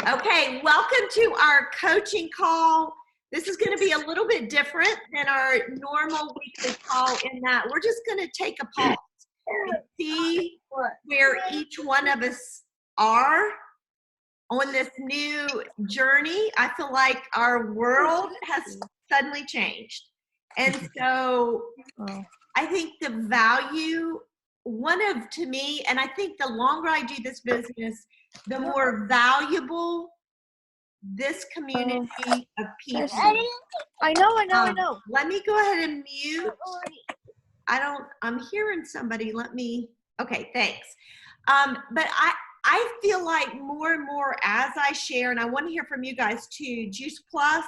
Okay, welcome to our coaching call. This is going to be a little bit different than our normal weekly call in that we're just going to take a pause and see where each one of us are on this new journey. I feel like our world has suddenly changed. And so I think the value, to me, and I think the longer I do this business, the more valuable this community of people. I know. Let me go ahead and mute. I'm hearing somebody. Okay, thanks. But I feel like more and more as I share, and I want to hear from you guys too, Juice Plus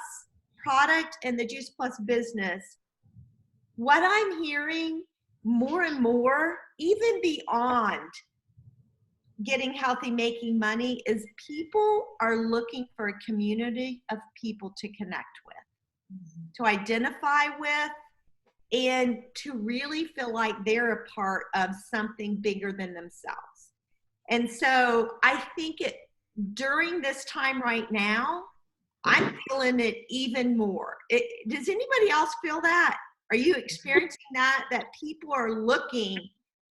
product and the Juice Plus business, what I'm hearing more and more, even beyond getting healthy, making money, is people are looking for a community of people to connect with, to identify with, and to really feel like they're a part of something bigger than themselves. And so I think during this time right now, I'm feeling it even more. Does anybody else feel that? Are you experiencing that people are looking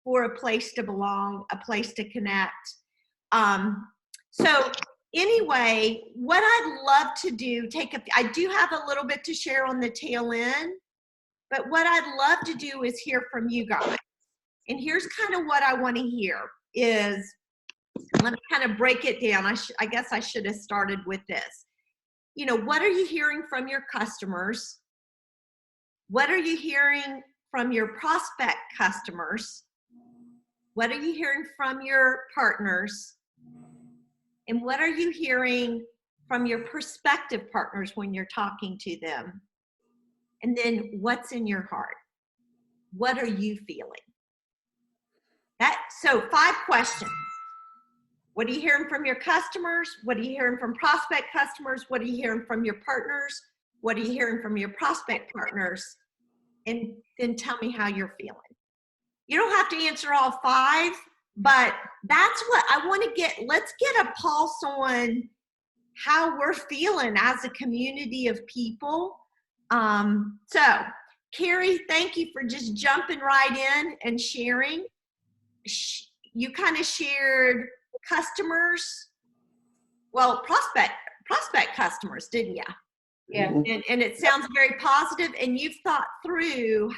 for a place to belong, a place to connect? So anyway, what I'd love to do, I do have a little bit to share on the tail end, but what I'd love to do is hear from you guys. And here's kind of what I want to hear is, let me kind of break it down. I guess I should have started with this. You know, what are you hearing from your customers? What are you hearing from your prospect customers? What are you hearing from your partners? And what are you hearing from your prospective partners when you're talking to them? And then what's in your heart? What are you feeling? So 5 questions. What are you hearing from your customers? What are you hearing from prospect customers? What are you hearing from your partners? What are you hearing from your prospect partners? And then tell me how you're feeling. You don't have to answer all 5, but that's what I want to get. Let's get a pulse on how we're feeling as a community of people. So Carrie, thank you for just jumping right in and sharing. You kind of shared customers, well, prospect customers, didn't you? Yeah. And it sounds very positive, and you've thought through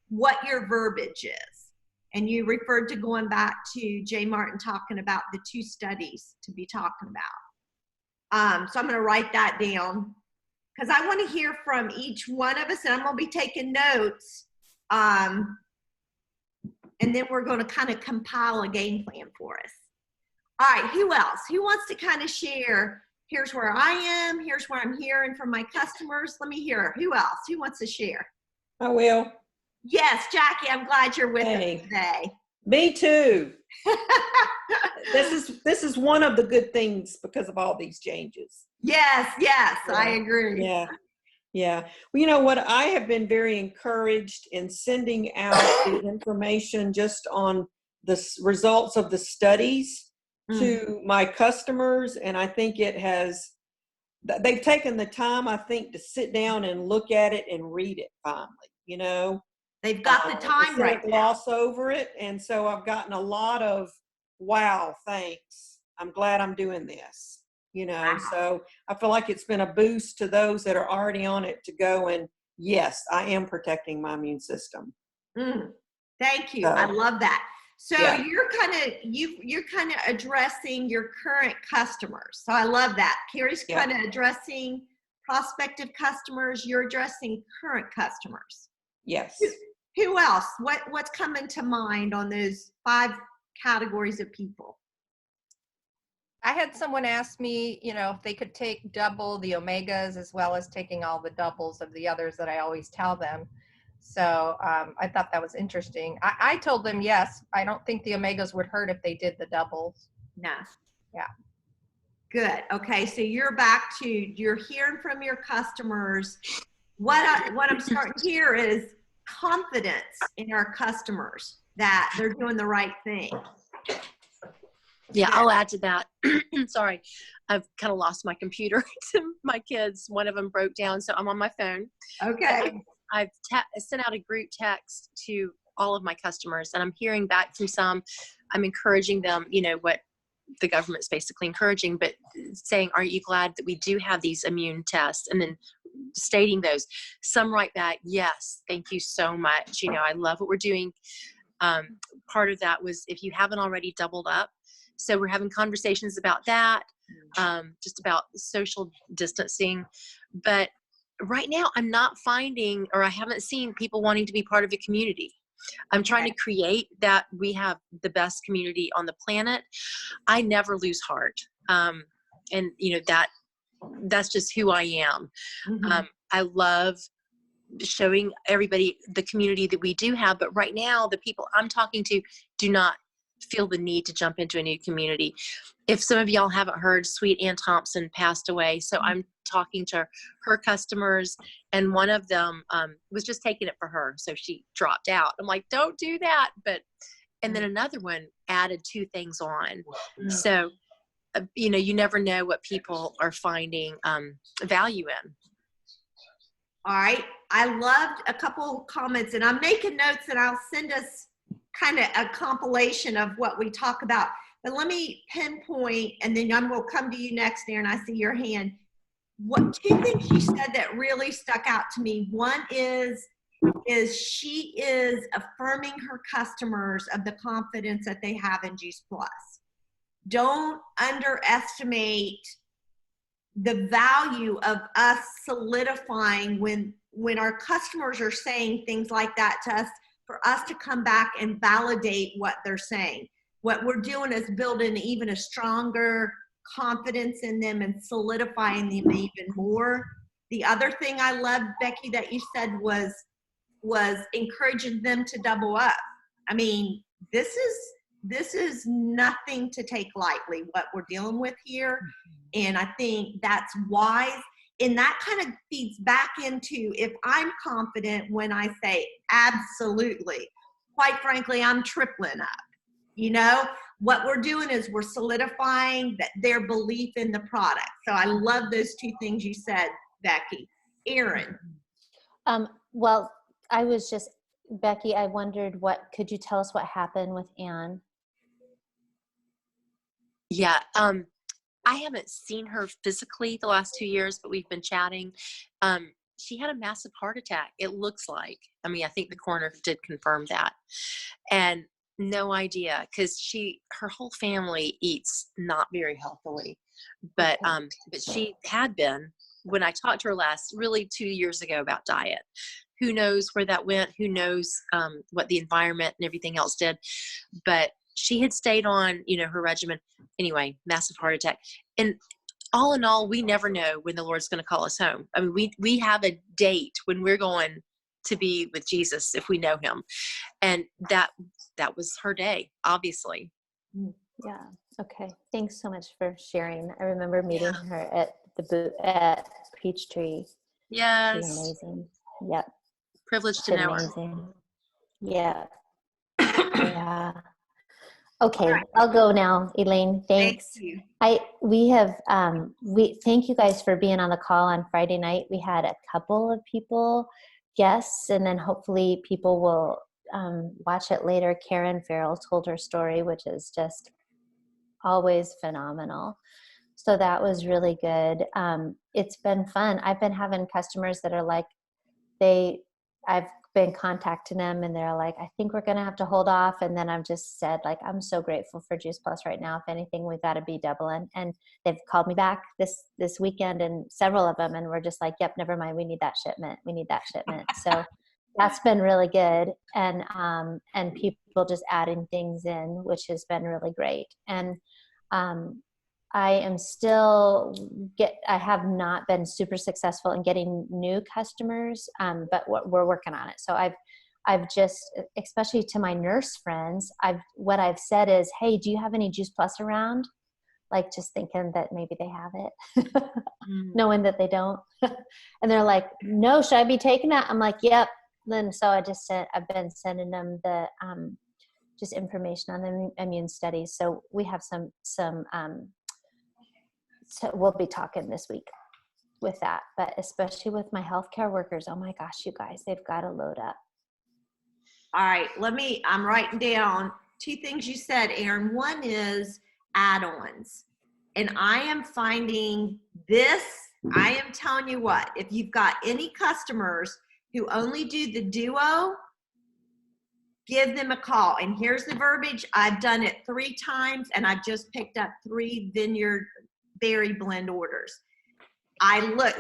what your verbiage is. And you referred to going back to Jay Martin talking about the 2 studies to be talking about. So I'm going to write that down because I want to hear from each one of us, and I'm going to be taking notes. And then we're going to kind of compile a game plan for us. All right, who else? Who wants to kind of share? Here's where I am. Here's where I'm hearing from my customers. Let me hear. Who else? Who wants to share? I will. Yes, Jackie, I'm glad you're with us today. Me too. This is one of the good things because of all these changes. Yes, yeah. I agree. Yeah. Well, you know what? I have been very encouraged in sending out the information just on the results of the studies to my customers. And I think they've taken the time, I think, to sit down and look at it and read it finally, you know. They've got the time right now. Gloss over it. And so I've gotten a lot of, wow, thanks. I'm glad I'm doing this. You know, wow. So I feel like it's been a boost to those that are already on it to go and, yes, I am protecting my immune system. Thank you. I love that. So yeah. You're kind of addressing your current customers. So I love that. Carrie's kind of addressing prospective customers. You're addressing current customers. Yes. Who else? What's coming to mind on those 5 categories of people? I had someone ask me, you know, if they could take double the omegas as well as taking all the doubles of the others that I always tell them. So I thought that was interesting. I told them, yes, I don't think the omegas would hurt if they did the doubles. No. Yeah. Good. Okay. So you're hearing from your customers. What I'm starting to hear is confidence in our customers that they're doing the right thing. Yeah, I'll add to that. Sorry, I've kind of lost my computer to my kids. One of them broke down, so I'm on my phone. Okay. I've sent out a group text to all of my customers, and I'm hearing back from some. I'm encouraging them, what the government's basically encouraging, but saying, aren't you glad that we do have these immune tests? And then stating those. Some write back, yes, thank you so much. I love what we're doing. Part of that was, if you haven't already, doubled up. So we're having conversations about that, just about social distancing. But right now I'm not finding, or I haven't seen people wanting to be part of a community. I'm trying to create that we have the best community on the planet. I never lose heart. And that's just who I am. I love showing everybody the community that we do have. But right now, the people I'm talking to do not feel the need to jump into a new community. If some of y'all haven't heard, Sweet Ann Thompson passed away. So I'm talking to her customers, and one of them was just taking it for her. So she dropped out. I'm like, don't do that. And then another one added 2 things on. So, you never know what people are finding value in. All right. I loved a couple comments, and I'm making notes, and I'll send us kind of a compilation of what we talk about. But let me pinpoint, and then I'm going to come to you next, Aaron. I see your hand. 2 things she said that really stuck out to me. One is she is affirming her customers of the confidence that they have in Juice Plus. Don't underestimate the value of us solidifying when our customers are saying things like that to us, for us to come back and validate what they're saying. What we're doing is building even a stronger confidence in them and solidifying them even more. The other thing I loved, Becky, that you said was encouraging them to double up. I mean, this is nothing to take lightly, what we're dealing with here. And I think that's wise. And that kind of feeds back into, if I'm confident when I say absolutely, quite frankly, I'm tripling up. What we're doing is we're solidifying their belief in the product. So I love those 2 things you said, Becky. Aaron. Well, I was just, Becky, I wondered, could you tell us what happened with Anne? Yeah. I haven't seen her physically the last 2 years, but we've been chatting. She had a massive heart attack. It looks like, I think the coroner did confirm that, and no idea, because her whole family eats not very healthily, but she had been, when I talked to her last, really 2 years ago, about diet. Who knows where that went? Who knows what the environment and everything else did? But she had stayed on, her regimen. Anyway, massive heart attack. And all in all, we never know when the Lord's going to call us home. We have a date when we're going to be with Jesus, if we know him. And that was her day, obviously. Yeah. Okay. Thanks so much for sharing. I remember meeting her at Peachtree. Yes. Amazing. Yep. Privileged to know her. Amazing. Yeah. Yeah. Okay, right. I'll go now, Elaine. Thanks. Thank you. Thank you guys for being on the call on Friday night. We had a couple of people, guests, and then hopefully people will watch it later. Karen Farrell told her story, which is just always phenomenal. So that was really good. It's been fun. I've been having customers that are like, I've been contacting them and they're like, I think we're going to have to hold off. And then I've just said, like, I'm so grateful for Juice Plus right now. If anything, we've got to be doubling. And they've called me back this weekend, and several of them, and we're just like, yep, never mind. We need that shipment. We need that shipment. So that's been really good. And people just adding things in, which has been really great. And I am I have not been super successful in getting new customers, but we're working on it. So I've just, especially to my nurse friends, what I've said is, hey, do you have any Juice Plus around? Like, just thinking that maybe they have it, knowing that they don't. And they're like, no, should I be taking that? I'm like, yep. Then, so I've been sending them just information on the immune studies. So we have some so we'll be talking this week with that, but especially with my healthcare workers. Oh my gosh, you guys, they've got to load up. All right, I'm writing down 2 things you said, Erin. One is add-ons. And I am finding this, I am telling you what, if you've got any customers who only do the duo, give them a call. And here's the verbiage. I've done it 3 times and I've just picked up 3 Vineyard Berry Blend orders.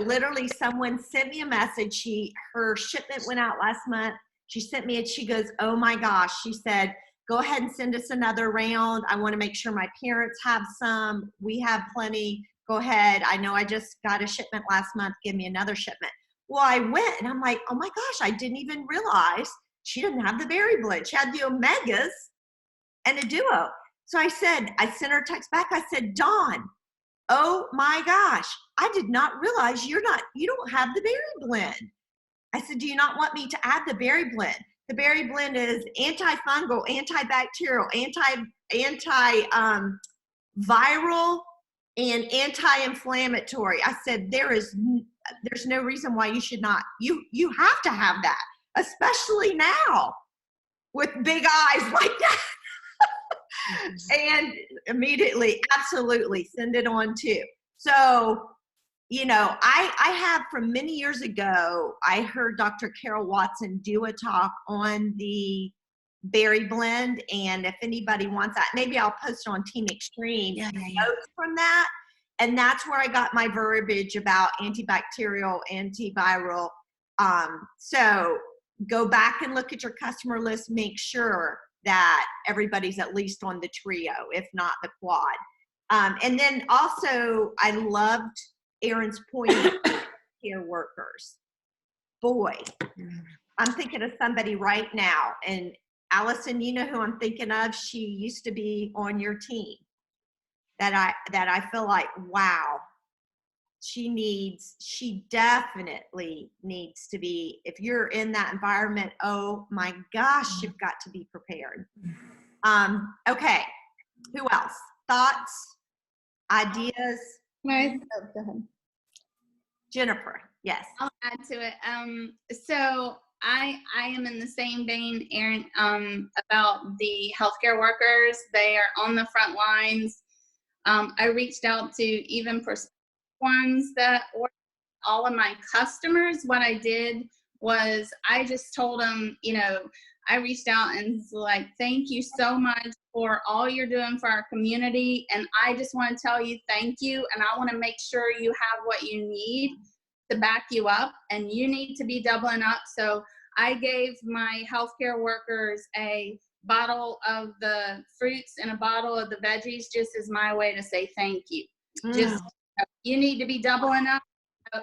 Literally someone sent me a message. Her shipment went out last month. She sent me it. She goes, oh my gosh. She said, go ahead and send us another round. I want to make sure my parents have some. We have plenty. Go ahead. I know I just got a shipment last month. Give me another shipment. Well, I went and I'm like, oh my gosh, I didn't even realize she didn't have the berry blend. She had the Omegas and a duo. So I sent her a text back. I said, Dawn, oh my gosh, I did not realize you don't have the berry blend. I said, do you not want me to add the berry blend? The berry blend is antifungal, antibacterial, viral, and anti-inflammatory. I said, there's no reason why you should not. You have to have that, especially now with big eyes like that. And immediately, absolutely, send it on too. So, I have from many years ago, I heard Dr. Carol Watson do a talk on the berry blend. And if anybody wants that, maybe I'll post it on Team Extreme notes from that. And that's where I got my verbiage about antibacterial, antiviral. So go back and look at your customer list, make sure that everybody's at least on the trio, if not the quad. And then also, I loved Erin's point of care workers. Boy, I'm thinking of somebody right now. And Allison, you know who I'm thinking of? She used to be on your team. That I feel like, wow, she definitely needs to be, if you're in that environment, oh my gosh, you've got to be prepared. Okay, who else? Thoughts, ideas? Go ahead. Jennifer, yes. I'll add to it. So I am in the same vein, Erin, about the healthcare workers. They are on the front lines. I reached out to even ones that were all of my customers. What I did was I just told them, I reached out and was like, thank you so much for all you're doing for our community. And I just want to tell you thank you. And I want to make sure you have what you need to back you up, and you need to be doubling up. So I gave my healthcare workers a bottle of the fruits and a bottle of the veggies, just as my way to say thank you. Just, you need to be doubling up.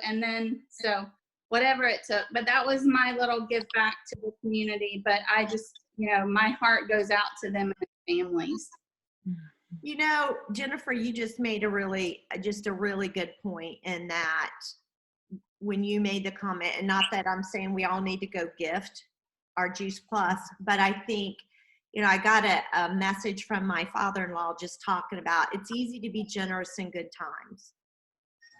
And then, so whatever it took, but that was my little give back to the community. But I just, my heart goes out to them and their families. Jennifer, you just made a really good point in that when you made the comment, and not that I'm saying we all need to go gift our Juice Plus, but I think, I got a message from my father-in-law just talking about it's easy to be generous in good times.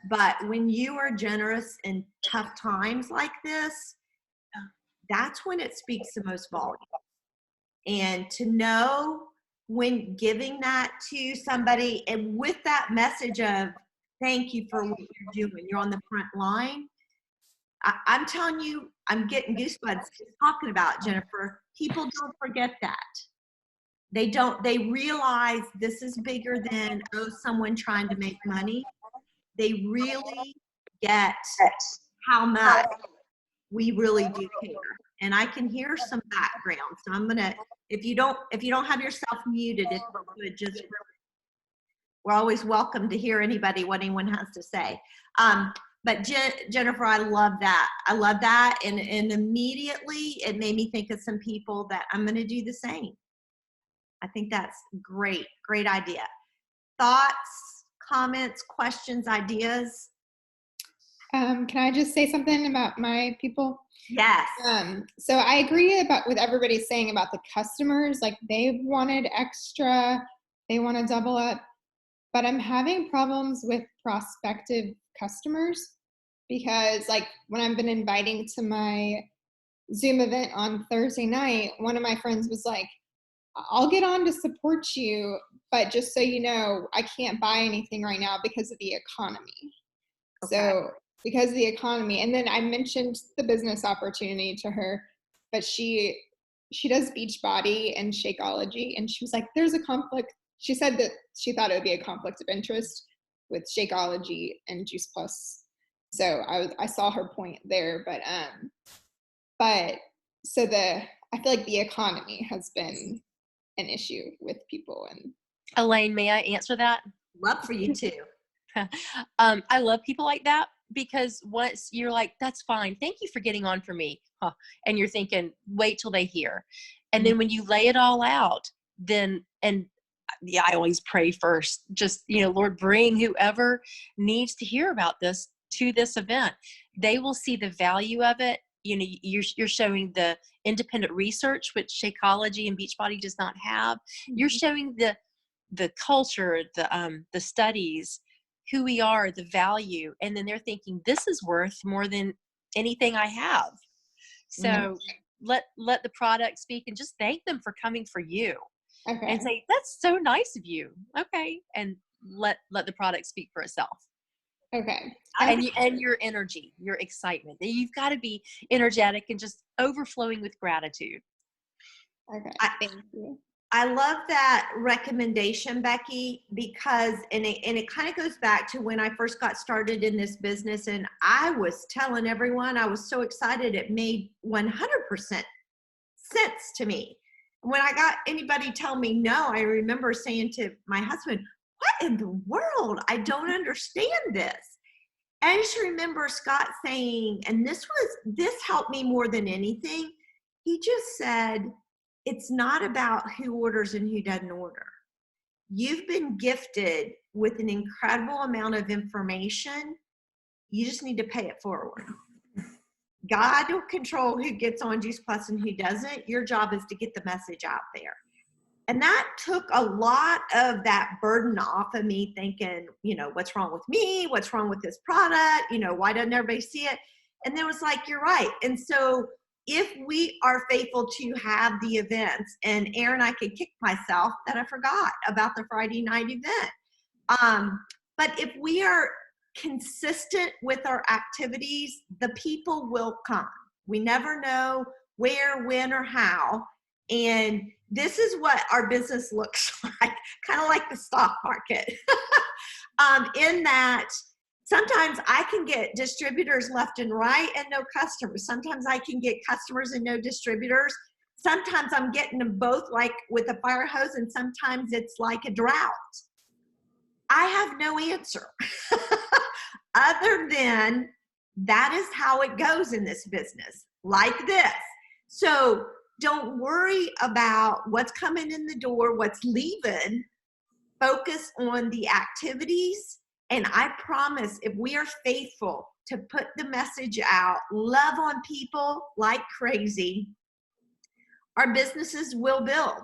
But when you are generous in tough times like this, that's when it speaks the most volume. And to know when giving that to somebody, and with that message of thank you for what you're doing, you're on the front line. I'm telling you, I'm getting goosebumps just talking about, Jennifer. People don't forget that. They realize this is bigger than, someone trying to make money. They really get how much we really do care. And I can hear some background. So I'm gonna, if you don't have yourself muted, if you would just, we're always welcome to hear what anyone has to say. But Jennifer, I love that. And immediately it made me think of some people that I'm going to do the same. I think that's great idea. Thoughts, comments, questions, ideas? Can I just say something about my people? Yes. So I agree with everybody saying about the customers, like they wanted extra, they want to double up, but I'm having problems with prospective customers because like when I've been inviting to my Zoom event on Thursday night, one of my friends was like, I'll get on to support you, but just so you know, I can't buy anything right now because of the economy. Okay. So because of the economy, and then I mentioned the business opportunity to her, but she does Beachbody and Shakeology, and she was like, "There's a conflict." She said that she thought it would be a conflict of interest with Shakeology and Juice Plus. So I saw her point there, but so I feel like the economy has been an issue with people. And Elaine, may I answer that? Love for you too. I love people like that because once you're like, that's fine. Thank you for getting on for me. Huh. And you're thinking, wait till they hear. And then when you lay it all out, then, and yeah, I always pray first, just, Lord, bring whoever needs to hear about this to this event. They will see the value of it. You're showing the independent research, which Shakeology and Beachbody does not have. You're showing the culture, the studies, who we are, the value, and then they're thinking this is worth more than anything I have. So let the product speak and just thank them for coming for you. Okay. And say, that's so nice of you. Okay. And let the product speak for itself. Okay. And your energy, your excitement. You've got to be energetic and just overflowing with gratitude. Okay. Thank you. I love that recommendation, Becky, because, and it kind of goes back to when I first got started in this business, and I was telling everyone, I was so excited, it made 100% sense to me. When I got anybody tell me no, I remember saying to my husband, what in the world? I don't understand this. And I just remember Scott saying, and this helped me more than anything. He just said, it's not about who orders and who doesn't order. You've been gifted with an incredible amount of information. You just need to pay it forward. God will control who gets on Juice Plus and who doesn't. Your job is to get the message out there. And that took a lot of that burden off of me thinking, what's wrong with me? What's wrong with this product? Why doesn't everybody see it? And then it was like, you're right. And so if we are faithful to have the events, and Aaron, I could kick myself that I forgot about the Friday night event. But if we are consistent with our activities, the people will come. We never know where, when, or how. And this is what our business looks like, kind of like the stock market. In that sometimes I can get distributors left and right and no customers. Sometimes I can get customers and no distributors. Sometimes I'm getting them both like with a fire hose, and sometimes it's like a drought. I have no answer other than that is how it goes in this business, like this. So don't worry about what's coming in the door, what's leaving. Focus on the activities. And I promise, if we are faithful to put the message out, love on people like crazy, our businesses will build.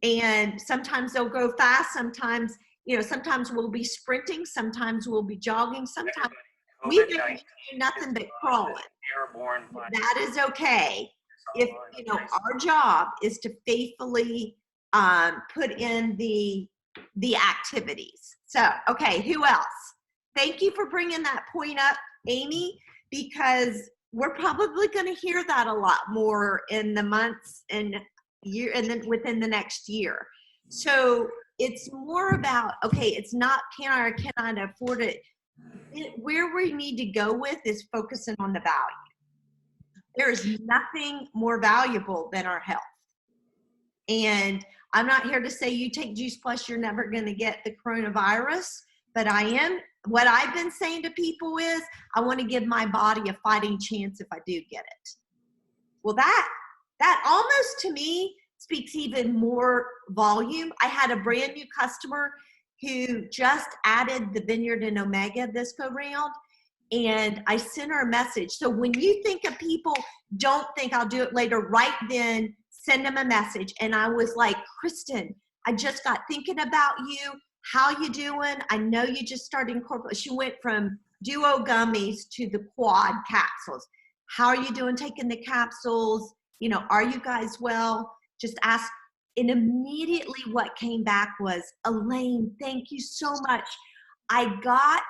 And sometimes they'll go fast. Sometimes, sometimes we'll be sprinting. Sometimes we'll be jogging. Sometimes we may do nothing but crawling. That is okay. If, our job is to faithfully put in the activities. So, okay, who else? Thank you for bringing that point up, Amy, because we're probably going to hear that a lot more in the months and year, and then within the next year. So it's more about, okay, it's not can I or cannot afford it. Where we need to go with is focusing on the value. There is nothing more valuable than our health. And I'm not here to say you take Juice Plus, you're never going to get the coronavirus, but what I've been saying to people is I want to give my body a fighting chance if I do get it. Well, that almost to me speaks even more volume. I had a brand new customer who just added the Vineyard and Omega this go round. And I sent her a message. So when you think of people, don't think I'll do it later. Right then, send them a message. And I was like, Kristen, I just got thinking about you. How you doing? I know you just started incorporating. She went from Duo gummies to the quad capsules. How are you doing taking the capsules? You know, are you guys well? Just ask. And immediately what came back was, Elaine, thank you so much. I got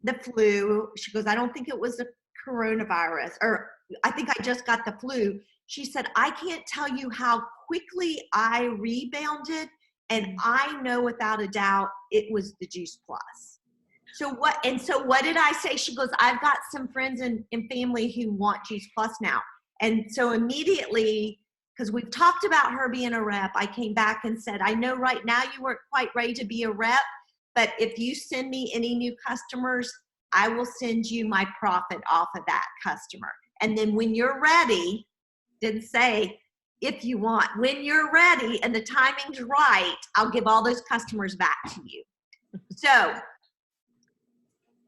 the flu. She goes, I don't think it was the coronavirus, or I think I just got the flu. She said, I can't tell you how quickly I rebounded. And I know without a doubt it was the Juice Plus. So what did I say? She goes, I've got some friends and family who want Juice Plus now. And so immediately, because we've talked about her being a rep, I came back and said, I know right now you weren't quite ready to be a rep, but if you send me any new customers, I will send you my profit off of that customer. And then when you're ready, didn't say if you want, when you're ready and the timing's right, I'll give all those customers back to you. So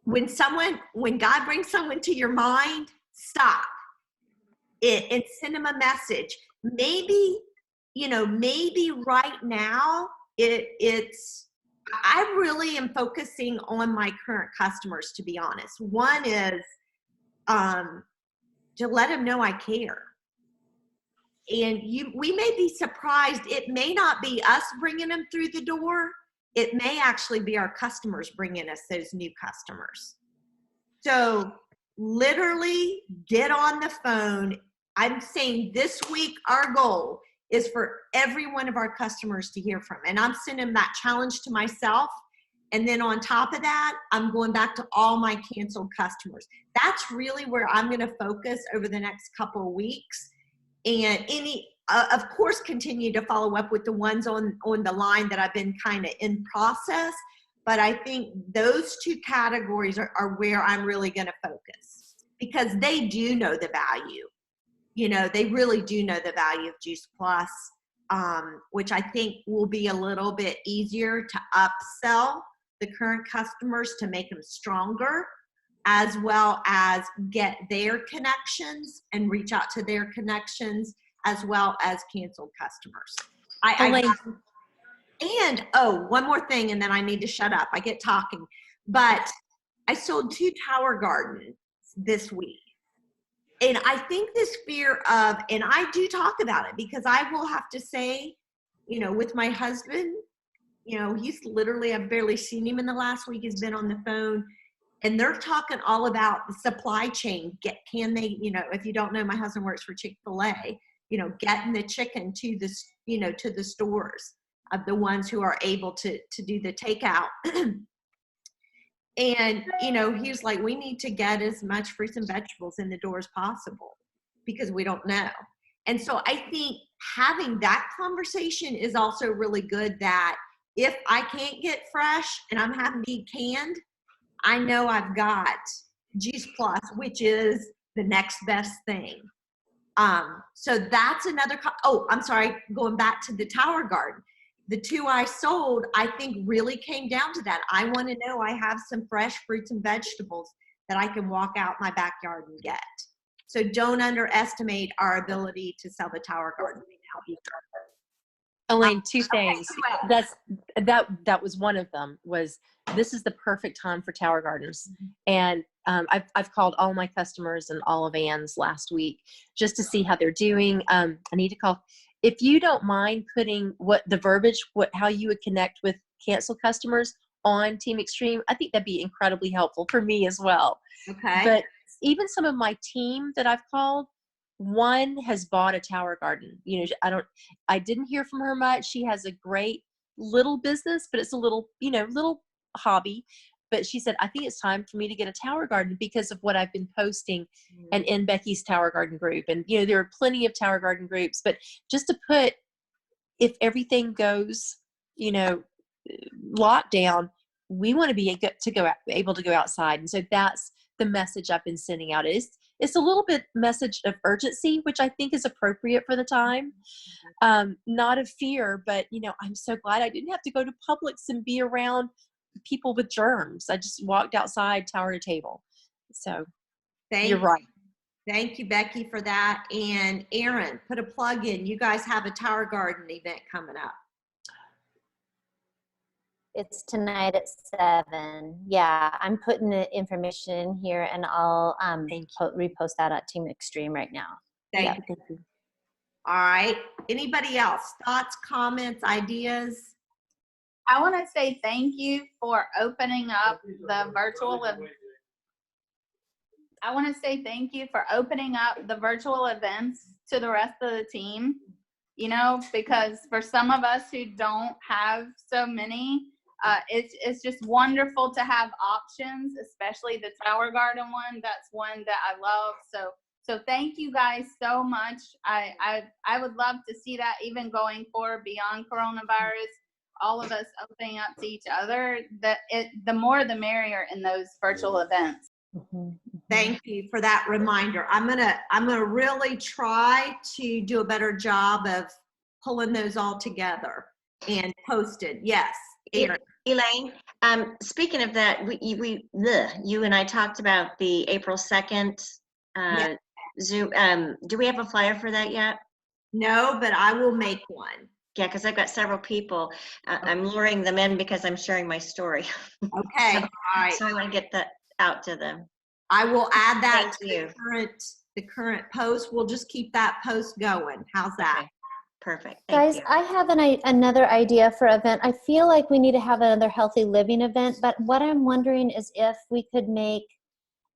when God brings someone to your mind, stop it and send them a message. Maybe right now I really am focusing on my current customers, to be honest. One is to let them know I care. And we may be surprised. It may not be us bringing them through the door. It may actually be our customers bringing us those new customers. So literally get on the phone. I'm saying this week, our goal is for every one of our customers to hear from. And I'm sending that challenge to myself. And then on top of that, I'm going back to all my canceled customers. That's really where I'm going to focus over the next couple of weeks. And of course, continue to follow up with the ones on the line that I've been kind of in process. But I think those two categories are where I'm really going to focus, because they do know the value. You know, they really do know the value of Juice Plus, which I think will be a little bit easier to upsell the current customers to make them stronger, as well as get their connections and reach out to their connections, as well as canceled customers. And one more thing, and then I need to shut up. I get talking. But I sold 2 Tower Gardens this week. And I think this fear of, and I do talk about it, because I will have to say, you know, with my husband, you know, he's literally, I've barely seen him in the last week. He's been on the phone. And they're talking all about the supply chain. Can they, you know, if you don't know, my husband works for Chick-fil-A, you know, getting the chicken to the, you know, to the stores of the ones who are able to do the takeout. And, you know, he was like, we need to get as much fruits and vegetables in the door as possible, because we don't know. And so I think having that conversation is also really good, that if I can't get fresh and I'm having to eat canned, I know I've got Juice Plus, which is the next best thing. So that's another, I'm sorry, going back to the Tower Garden. The 2 I sold, I think really came down to that. I want to know I have some fresh fruits and vegetables that I can walk out my backyard and get. So don't underestimate our ability to sell the Tower Garden now either. Elaine, 2 things. Okay, That was one of them. Was this is the perfect time for Tower Gardens, and I've called all my customers and all of Ann's last week just to see how they're doing. I need to call. If you don't mind putting how you would connect with canceled customers on Team Extreme, I think that'd be incredibly helpful for me as well. Okay. But even some of my team that I've called, one has bought a Tower Garden. You know, I didn't hear from her much. She has a great little business, but it's a little hobby. But she said, I think it's time for me to get a Tower Garden because of what I've been posting and in Becky's Tower Garden group. And, you know, there are plenty of Tower Garden groups, but just to put, if everything goes, you know, lockdown, we want to be able to go outside. And so that's the message I've been sending out. It's a little bit message of urgency, which I think is appropriate for the time. Not of fear, but, you know, I'm so glad I didn't have to go to Publix and be around people with germs. I just walked outside, tower to table. So Thank you're right. Thank you, Becky, for that. And Aaron, put a plug in. You guys have a Tower Garden event coming up. It's tonight at 7. Yeah, I'm putting the information in here, and I'll Thank repost that at Team Extreme right now. Thank you. All right. Anybody else? Thoughts, comments, ideas? I want to say thank you for opening up the virtual. I want to say thank you for opening up the virtual events to the rest of the team. You know, because for some of us who don't have so many, it's just wonderful to have options, especially the Tower Garden one. That's one that I love. So thank you guys so much. I would love to see that even going forward beyond coronavirus, all of us opening up to each other. The more the merrier in those virtual events. Thank you for that reminder. I'm gonna really try to do a better job of pulling those all together and posted. Yes, Aaron. Elaine, speaking of that, you and I talked about the April 2nd Yeah. Zoom. Do we have a flyer for that yet? No, but I will make one. Yeah, because I've got several people. I'm luring them in because I'm sharing my story. Okay. All right. So I want to get that out to them. I will add that Thank to you. the current post. We'll just keep that post going. How's that? Okay. Perfect. Thank Guys, you. I have another idea for an event. I feel like we need to have another healthy living event, but what I'm wondering is if we could make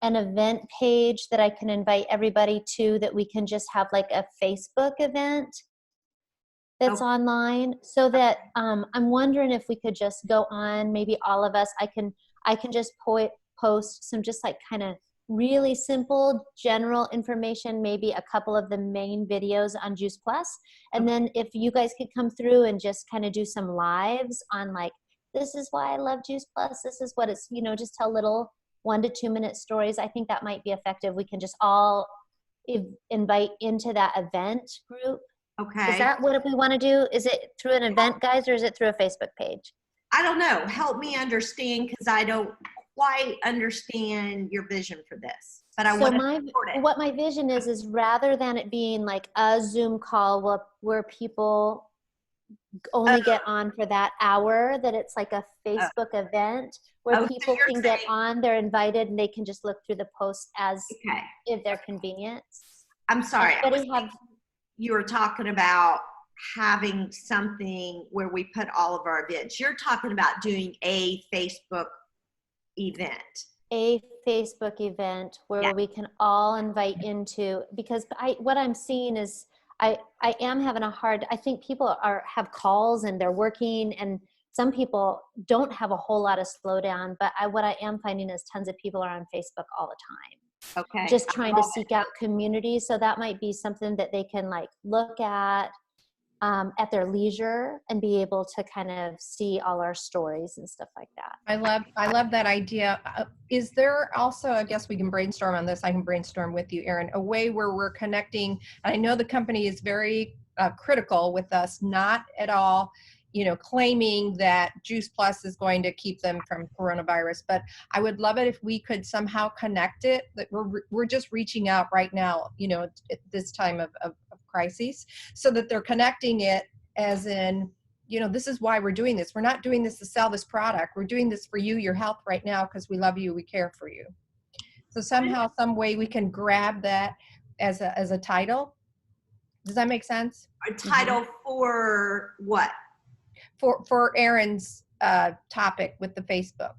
an event page that I can invite everybody to, that we can just have like a Facebook event that's online, so that I'm wondering if we could just go on, maybe all of us, I can just post some just like kind of really simple general information, maybe a couple of the main videos on Juice Plus, and then if you guys could come through and just kind of do some lives on like, this is why I love Juice Plus, this is what it's, you know, just tell little 1 to 2 minute stories. I think that might be effective. We can just all invite into that event group. Okay. Is that what we want to do? Is it through an event, guys, or is it through a Facebook page? I don't know. Help me understand, because I don't quite understand your vision for this. But I want to support it. What my vision is rather than it being like a Zoom call where people only get on for that hour, that it's like a Facebook event where so people you're can get saying- on, they're invited, and they can just look through the post as Okay. if they're convenient. I'm sorry. Anybody You were talking about having something where we put all of our events. You're talking about doing a Facebook event. A Facebook event where we can all invite into, because what I'm seeing is I am having a hard, I think people have calls and they're working, and some people don't have a whole lot of slowdown, but what I am finding is tons of people are on Facebook all the time. Okay. Just trying to seek out community. So that might be something that they can like look at their leisure and be able to kind of see all our stories and stuff like that. I love that idea. Is there also, I guess we can brainstorm on this. I can brainstorm with you, Erin, a way where we're connecting. And I know the company is very critical with us, not at all, you know, claiming that Juice Plus is going to keep them from coronavirus. But I would love it if we could somehow connect it, that we're just reaching out right now, you know, at this time of crises, so that they're connecting it as in, you know, this is why we're doing this. We're not doing this to sell this product. We're doing this for you, your health right now, because we love you, we care for you. So somehow, some way we can grab that as a title. Does that make sense? A title for what? For Erin's topic with the Facebook.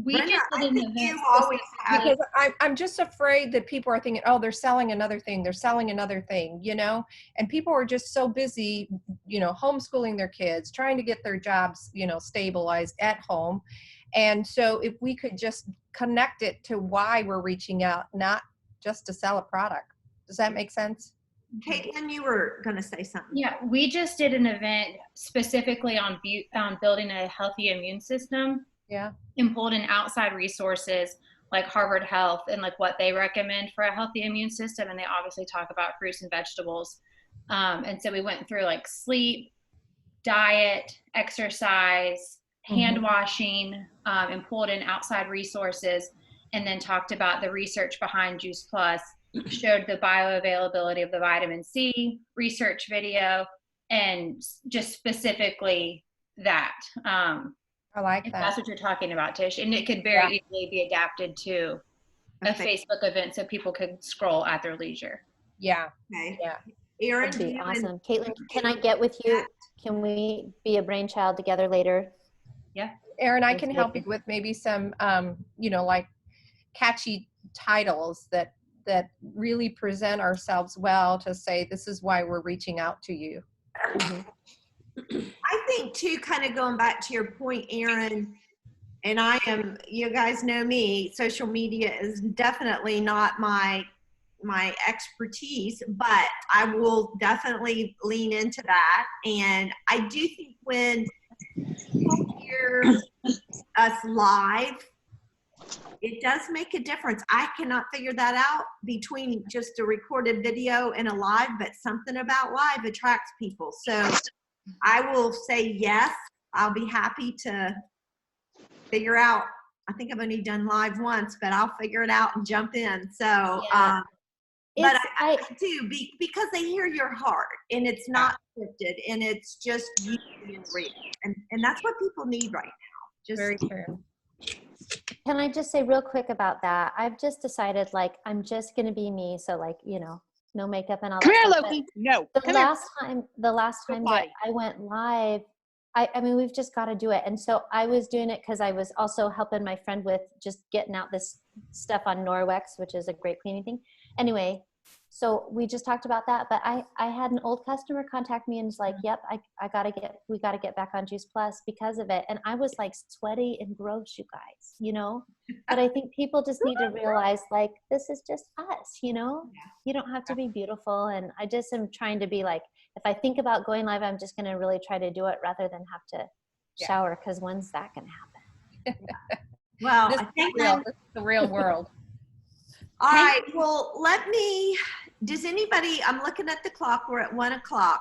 We Brenda, just I did an think event you always have. Because I'm just afraid that people are thinking, oh, they're selling another thing. They're selling another thing, you know, and people are just so busy, you know, homeschooling their kids, trying to get their jobs, you know, stabilized at home. And so if we could just connect it to why we're reaching out, not just to sell a product. Does that make sense? Caitlin, you were going to say something. Yeah, we just did an event specifically on building a healthy immune system. Yeah. And pulled in outside resources like Harvard Health and like what they recommend for a healthy immune system. And they obviously talk about fruits and vegetables. And so we went through like sleep, diet, exercise, hand washing, and pulled in outside resources. and then talked about the research behind Juice Plus, showed the bioavailability of the vitamin C research video, and just specifically that. I like If that. that's what you're talking about, Tish. And it could very easily be adapted to a Okay. Facebook event so people could scroll at their leisure. Yeah. Okay. Yeah. Aaron, That'd do be you awesome. Caitlin, can I get with you? Can we be a brainchild together later? Aaron, I Thanks, can help you Megan. with maybe some, like catchy titles that really present ourselves well to say, this is why we're reaching out to you. I think too, kind of going back to your point, Aaron, and you guys know me, social media is definitely not my expertise, but I will definitely lean into that. And I do think when people hear us live, it does make a difference. I cannot figure that out between just a recorded video and a live, but something about live attracts people. So I will say yes. I'll be happy to figure out. I think I've only done live once, but I'll figure it out and jump in. So, Yeah. but It's, I do because they hear your heart, and it's not scripted, and it's just you being real, and that's what people need right now. Just Very true. Can I just say real quick about that? I've just decided, like, I'm just going to be me. So, like, no makeup and all Come that here, stuff. Loki. No. The Come here. last Go time that potty. I went live, I mean, we've just got to do it. And so I was doing it because I was also helping my friend with just getting out this stuff on Norwex, which is a great cleaning thing. Anyway, so we just talked about that, but I had an old customer contact me and was like, yep, we got to get back on Juice Plus because of it. And I was like sweaty and gross, you guys, but I think people just need to realize, like, this is just us, you don't have to be beautiful. And I just am trying to be like, if I think about going live, I'm just going to really try to do it rather than have to shower. Cause when's that going to happen? well, This I is think real. This is the real world. all right. Well, does anybody, I'm looking at the clock, we're at 1:00.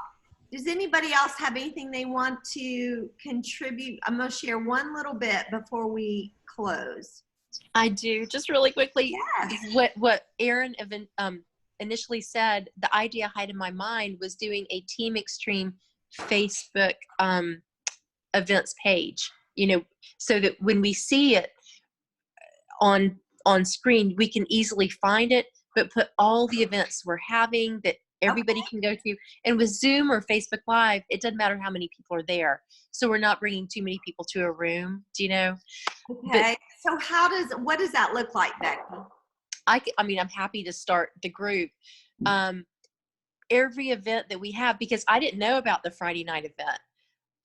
Does anybody else have anything they want to contribute? I'm going to share one little bit before we close. I do, just really quickly. Yes. What Aaron initially said, the idea I had in my mind was doing a Team Extreme Facebook events page, so that when we see it on screen, we can easily find it, but put all the events we're having that everybody can go to. And with Zoom or Facebook Live, it doesn't matter how many people are there. So we're not bringing too many people to a room, do you know? Okay. So what does that look like, Becky? I'm happy to start the group. Every event that we have, because I didn't know about the Friday night event.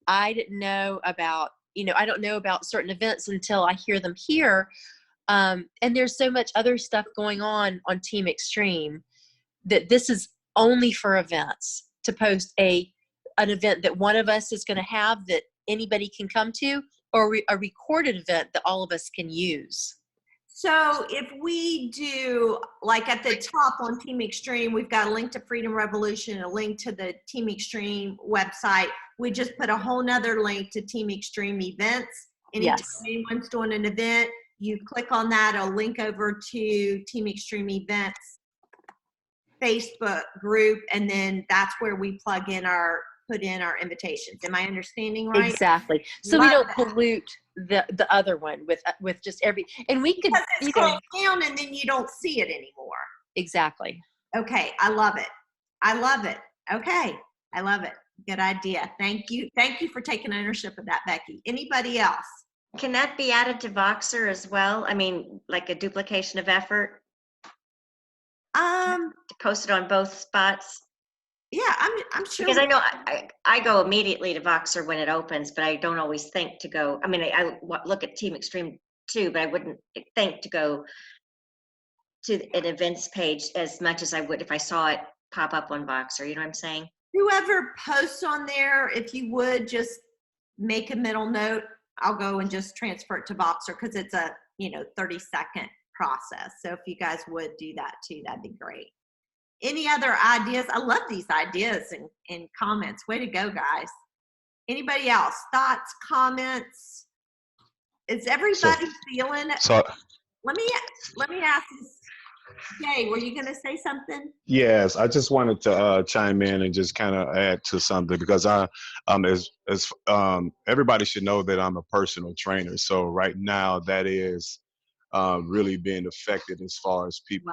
I didn't know about, I don't know about certain events until I hear them here. And there's so much other stuff going on Team Extreme that this is only for events, to post an event that one of us is going to have that anybody can come to, or a recorded event that all of us can use. So if we do, like at the top on Team Extreme, we've got a link to Freedom Revolution, a link to the Team Extreme website. We just put a whole nother link to Team Extreme events. Anytime anyone's doing an event, you click on that, it'll link over to Team Extreme events Facebook group, and then that's where we put in our invitations. Am I understanding right? Exactly. So we don't pollute the other one with just and we could scroll down and then you don't see it anymore. Exactly. Okay, I love it. Okay, I love it. Good idea. Thank you for taking ownership of that, Becky. Anybody else? Can that be added to Voxer as well? I mean, like a duplication of effort? To post it on both spots? Yeah, I'm sure. Because I know I go immediately to Voxer when it opens, but I don't always think to go. I mean, I look at Team Extreme too, but I wouldn't think to go to an events page as much as I would if I saw it pop up on Voxer. You know what I'm saying? Whoever posts on there, if you would just make a middle note, I'll go and just transfer it to Voxer because it's a 30-second process. So if you guys would do that too, that'd be great. Any other ideas? I love these ideas and comments. Way to go, guys. Anybody else? Thoughts, comments? Is everybody feeling let me ask this. Jay, were you going to say something? Yes, I just wanted to chime in and just kind of add to something because everybody should know that I'm a personal trainer. So right now that is really being affected as far as people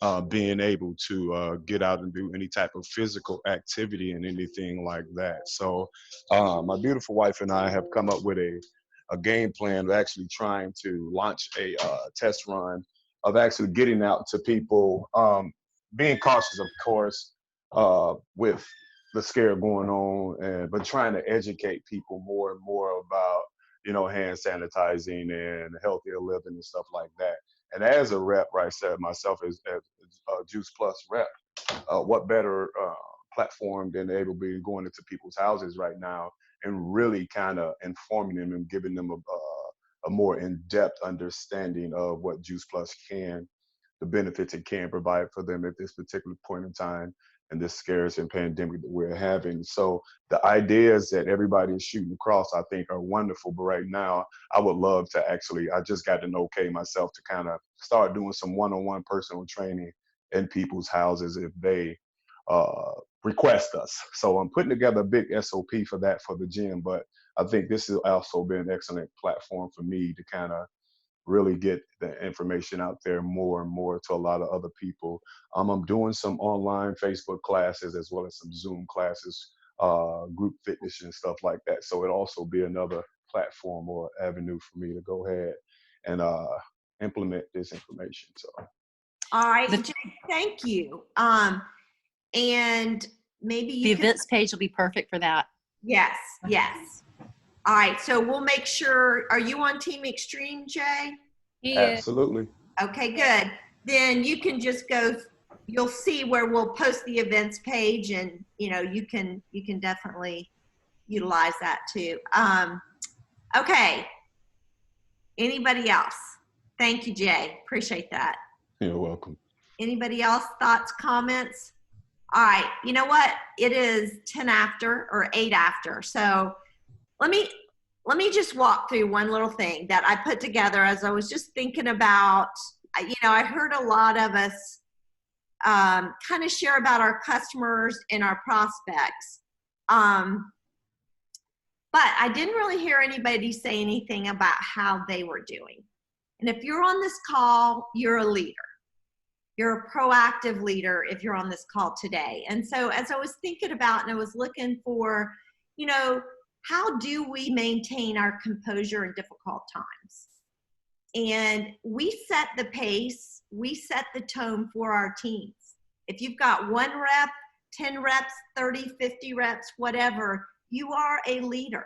Wow. being able to get out and do any type of physical activity and anything like that. So my beautiful wife and I have come up with a game plan of actually trying to launch a test run of actually getting out to people, being cautious, of course, with the scare going on, but trying to educate people more and more about, hand sanitizing and healthier living and stuff like that. And as a rep, right, said myself as a Juice Plus rep, what better platform than able to be going into people's houses right now and really kind of informing them and giving them a more in-depth understanding of what Juice Plus can, the benefits it can provide for them at this particular point in time and this scarce and pandemic that we're having. So the ideas that everybody is shooting across, I think, are wonderful. But right now, I would love to I just got an okay myself to kind of start doing some one-on-one personal training in people's houses if they request us. So I'm putting together a big SOP for that for the gym, but I think this has also been an excellent platform for me to kind of really get the information out there more and more to a lot of other people. I'm doing some online Facebook classes as well as some Zoom classes, group fitness and stuff like that. So it'll also be another platform or avenue for me to go ahead and implement this information. So. All right, Jay, thank you. And maybe The you can, events page will be perfect for that. yes. All right, so we'll make sure, are you on Team Extreme, Jay? Absolutely. Okay, good. Then you can just go, you'll see where we'll post the events page and, you can definitely utilize that too. Okay. Anybody else? Thank you, Jay. Appreciate that. You're welcome. Anybody else? Thoughts, comments? All right. You know what? It is 10 after or 8 after. So let me just walk through one little thing that I put together as I was just thinking about, I heard a lot of us kind of share about our customers and our prospects. But I didn't really hear anybody say anything about how they were doing. And if you're on this call, you're a leader. You're a proactive leader if you're on this call today. And so as I was thinking about and I was looking for, how do we maintain our composure in difficult times? And we set the pace, we set the tone for our teams. If you've got 1 rep, 10 reps, 30, 50 reps, whatever, you are a leader.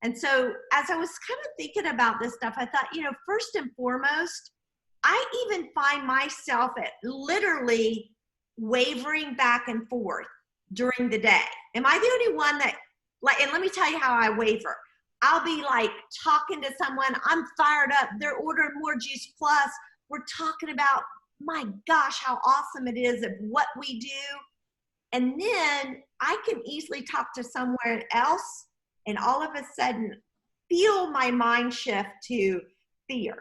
And so as I was kind of thinking about this stuff, I thought, first and foremost, I even find myself at literally wavering back and forth during the day. Am I the only one that, and let me tell you how I waver. I'll be like talking to someone, I'm fired up, they're ordering more Juice Plus. We're talking about, my gosh, how awesome it is of what we do. And then I can easily talk to somewhere else and all of a sudden feel my mind shift to fear.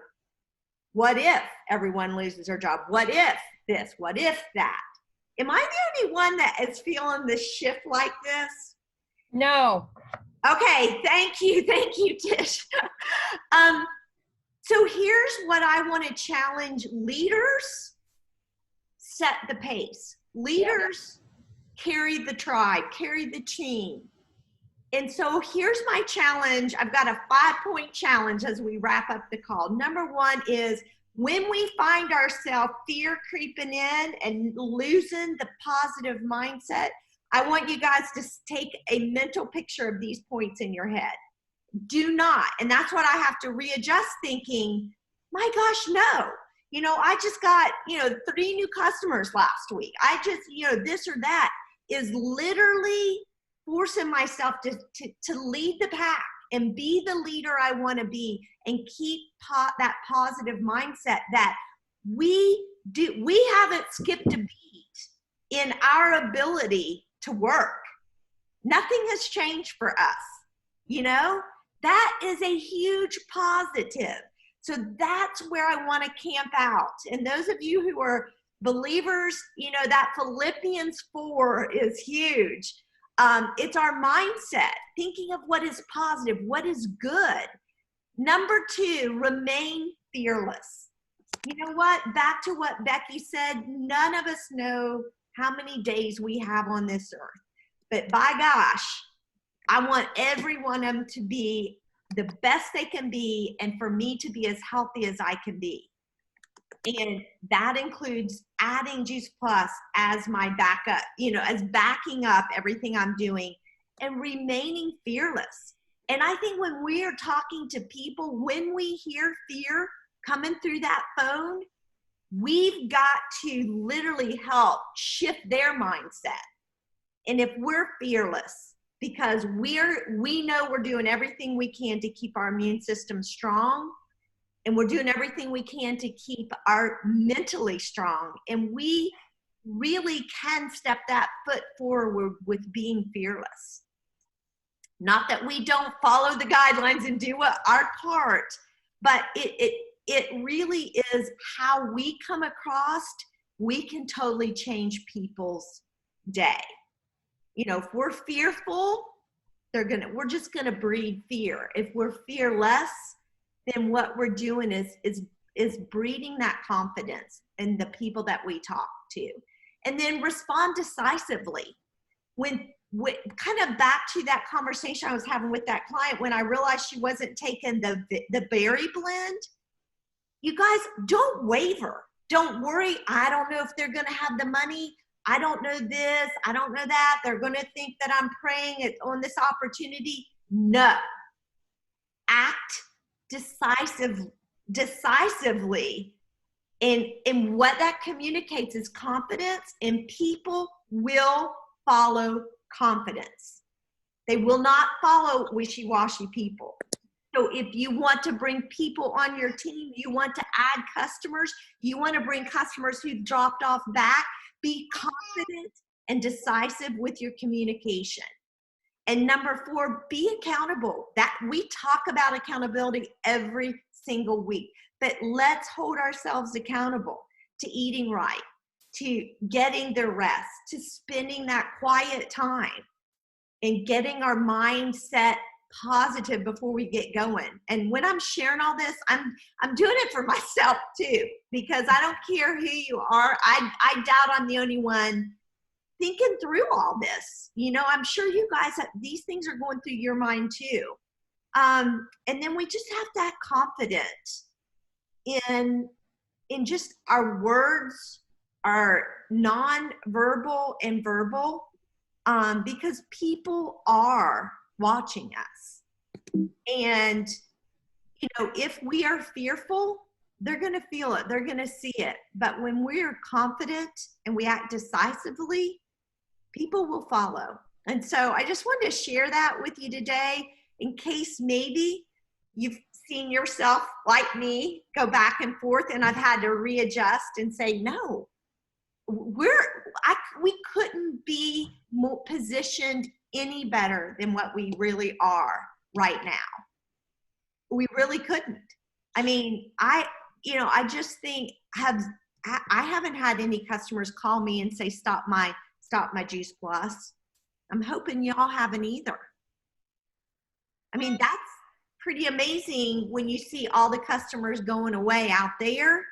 What if everyone loses their job? What if this? What if that? Am I the only one that is feeling this shift like this? No. Okay, thank you, Tish. So here's what I want to challenge leaders: set the pace. Leaders carry the tribe, carry the team. And so here's my challenge. I've got a 5-point challenge as we wrap up the call. Number 1 is when we find ourselves fear creeping in and losing the positive mindset, I want you guys to take a mental picture of these points in your head. Do not, and that's what I have to readjust thinking, my gosh, no. I just got, 3 new customers last week. I just, this or that is literally forcing myself to lead the pack and be the leader I want to be and keep that positive mindset that we haven't skipped a beat in our ability to work. Nothing has changed for us. That is a huge positive. So that's where I want to camp out. And those of you who are believers, you know, that Philippians 4 is huge. It's our mindset, thinking of what is positive, what is good. Number 2, remain fearless. You know what? Back to what Becky said, none of us know how many days we have on this earth. But by gosh, I want every one of them to be the best they can be, and for me to be as healthy as I can be. And that includes adding Juice Plus as my backup, you know, as backing up everything I'm doing, and remaining fearless. And I think when we are talking to people, when we hear fear coming through that phone, we've got to literally help shift their mindset. And if we're fearless, because we know we're doing everything we can to keep our immune system strong, and we're doing everything we can to keep our mentally strong, and we really can step that foot forward with being fearless. Not that we don't follow the guidelines and do our part, but it really is how we come across. We can totally change people's day. You know, if we're fearful, we're just gonna breed fear. If we're fearless, then what we're doing is breeding that confidence in the people that we talk to. And then respond decisively. When kind of back to that conversation I was having with that client, when I realized she wasn't taking the berry blend, you guys, don't waver. Don't worry. I don't know if they're gonna have the money. I don't know this, I don't know that. They're gonna think that I'm preying on this opportunity. No. Act decisively. And what that communicates is confidence, and people will follow confidence. They will not follow wishy-washy people. So if you want to bring people on your team, you want to add customers, you want to bring customers who've dropped off back, be confident and decisive with your communication. And number 4, be accountable. That we talk about accountability every single week, but let's hold ourselves accountable to eating right, to getting the rest, to spending that quiet time, and getting our mindset positive before we get going. And when I'm sharing all this, I'm doing it for myself too, because I don't care who you are. I doubt I'm the only one thinking through all this. You know, I'm sure you guys, these things are going through your mind too. And then we just have to have confidence in just our words, our non-verbal and verbal, because people are watching us. And, you know, if we are fearful, they're going to feel it. They're going to see it. But when we're confident and we act decisively, people will follow. And so I just wanted to share that with you today, in case maybe you've seen yourself, like me, go back and forth, and I've had to readjust and say, no, we couldn't be more positioned any better than what we really are right now. We really couldn't. I mean, I just think I haven't had any customers call me and say, stop my Juice Plus. I'm hoping y'all haven't either. I mean, that's pretty amazing when you see all the customers going away out there,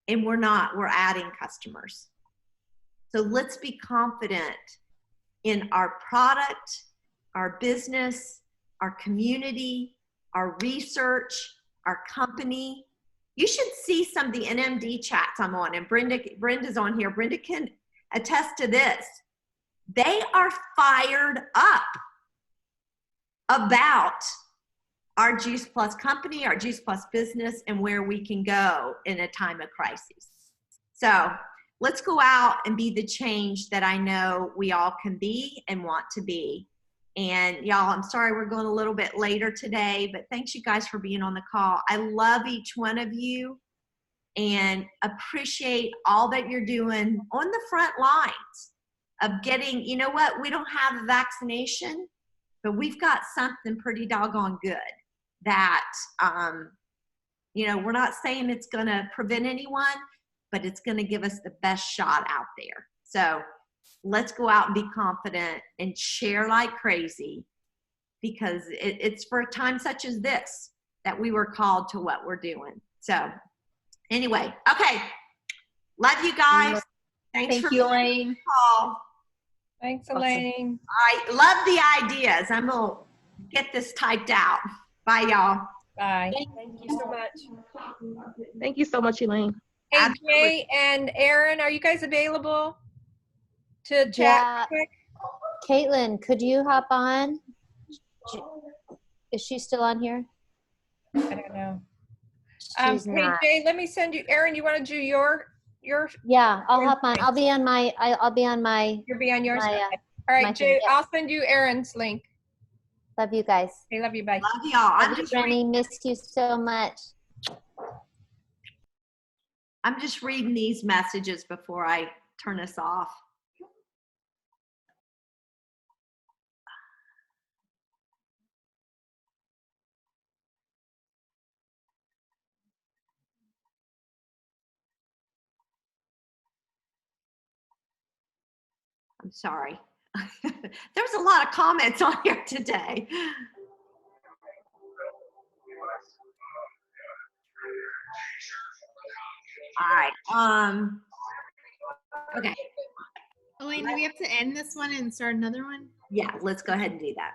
and we're adding customers. So let's be confident in our product, our business, our community, our research, our company. You should see some of the NMD chats I'm on, and Brenda's on here. Brenda can attest to this. They are fired up about our Juice Plus company, our Juice Plus business, and where we can go in a time of crisis. So let's go out and be the change that I know we all can be and want to be. And y'all, I'm sorry we're going a little bit later today, but thanks you guys for being on the call. I love each one of you and appreciate all that you're doing on the front lines of getting, you know what, we don't have a vaccination, but we've got something pretty doggone good that You know, we're not saying it's going to prevent anyone, but it's going to give us the best shot out there. So let's go out and be confident and share like crazy, because it's for a time such as this that we were called to what we're doing. So anyway, okay. Love you guys. Thanks Thank for you, Elaine. the call. Thanks, Awesome. Elaine. I love the ideas. I'm going to get this typed out. Bye, y'all. Bye. Thank you so much. Thank you so much, Elaine. Hey, Absolutely. Jay and Aaron, are you guys available to chat Yeah. quick? Caitlin, could you hop on? Is she still on here? I don't know. She's Hey, not. Jay, let me send you, Aaron, you want to do your, Yeah, I'll hop on. Okay. I'll be on my. I'll be on my. you'll be on yours? My, Okay. uh, All my right, thing, Jay, yeah. I'll send you Aaron's link. Love you guys. Hey, love you, bye. Love y'all. Love you, Brenny. Miss you so much. I'm just reading these messages before I turn us off. I'm sorry. There's a lot of comments on here today. All right. Okay. Elaine, do we have to end this one and start another one? Yeah, let's go ahead and do that.